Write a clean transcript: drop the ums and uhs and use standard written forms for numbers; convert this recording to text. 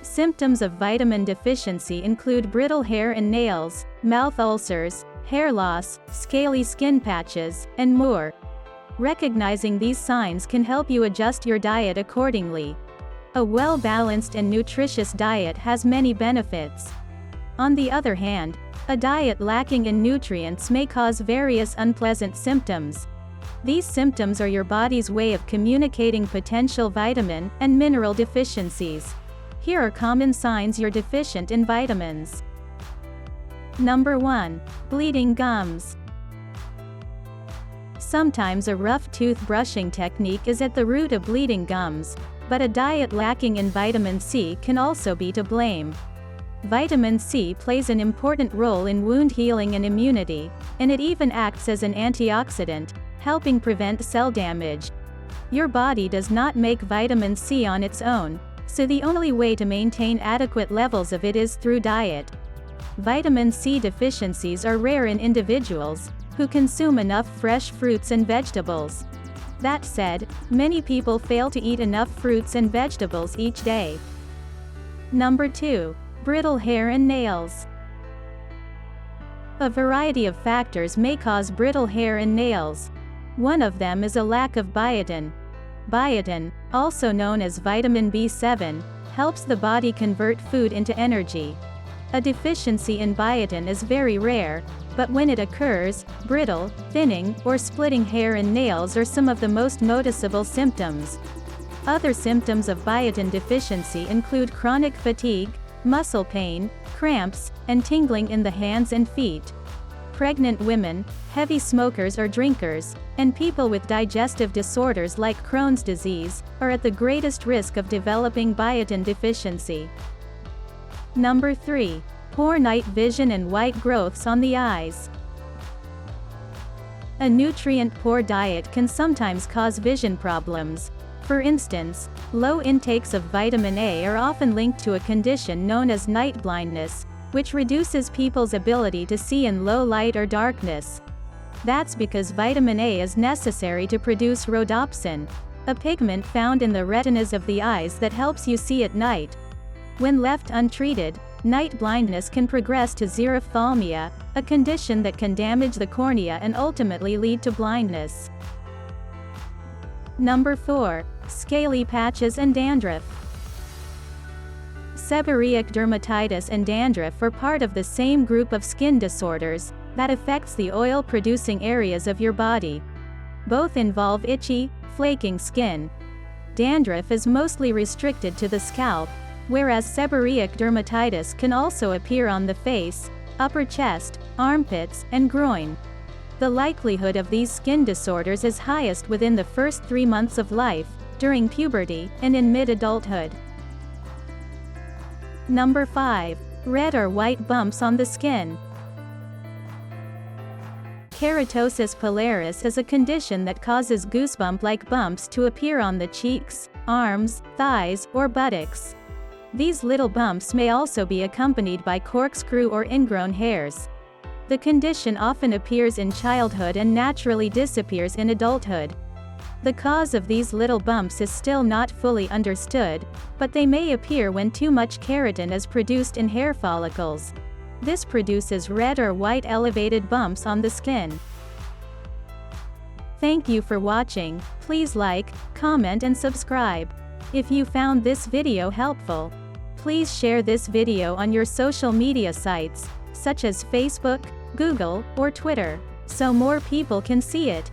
Symptoms of vitamin deficiency include brittle hair and nails, mouth ulcers, hair loss, scaly skin patches, and more. Recognizing these signs can help you adjust your diet accordingly. A well-balanced and nutritious diet has many benefits. On the other hand, a diet lacking in nutrients may cause various unpleasant symptoms. These symptoms are your body's way of communicating potential vitamin and mineral deficiencies. Here are common signs you're deficient in vitamins. Number 1. Bleeding gums. Sometimes a rough tooth brushing technique is at the root of bleeding gums, but a diet lacking in vitamin C can also be to blame. Vitamin C plays an important role in wound healing and immunity, and it even acts as an antioxidant, helping prevent cell damage. Your body does not make vitamin C on its own, so the only way to maintain adequate levels of it is through diet. Vitamin C deficiencies are rare in individuals who consume enough fresh fruits and vegetables. That said, many people fail to eat enough fruits and vegetables each day. Number 2. Brittle hair and nails. A variety of factors may cause brittle hair and nails. One of them is a lack of biotin. Biotin, also known as vitamin B7, helps the body convert food into energy. A deficiency in biotin is very rare, but when it occurs, brittle, thinning, or splitting hair and nails are some of the most noticeable symptoms. Other symptoms of biotin deficiency include chronic fatigue, muscle pain, cramps, and tingling in the hands and feet. Pregnant women, heavy smokers or drinkers, and people with digestive disorders like Crohn's disease are at the greatest risk of developing biotin deficiency. Number 3. Poor night vision and white growths on the eyes. A nutrient-poor diet can sometimes cause vision problems. For instance, low intakes of vitamin A are often linked to a condition known as night blindness, which reduces people's ability to see in low light or darkness. That's because vitamin A is necessary to produce rhodopsin, a pigment found in the retinas of the eyes that helps you see at night. When left untreated, night blindness can progress to xerophthalmia, a condition that can damage the cornea and ultimately lead to blindness. Number 4. Scaly patches and dandruff. Seborrheic dermatitis and dandruff are part of the same group of skin disorders that affects the oil-producing areas of your body. Both involve itchy, flaking skin. Dandruff is mostly restricted to the scalp, whereas seborrheic dermatitis can also appear on the face, upper chest, armpits, and groin. The likelihood of these skin disorders is highest within the first 3 months of life, during puberty, and in mid-adulthood. Number 5. Red or white bumps on the skin. Keratosis pilaris is a condition that causes goosebump-like bumps to appear on the cheeks, arms, thighs, or buttocks. These little bumps may also be accompanied by corkscrew or ingrown hairs. The condition often appears in childhood and naturally disappears in adulthood. The cause of these little bumps is still not fully understood, but they may appear when too much keratin is produced in hair follicles. This produces red or white elevated bumps on the skin. Thank you for watching. Please like, comment and subscribe. If you found this video helpful, please share this video on your social media sites, such as Facebook, Google, or Twitter, so more people can see it.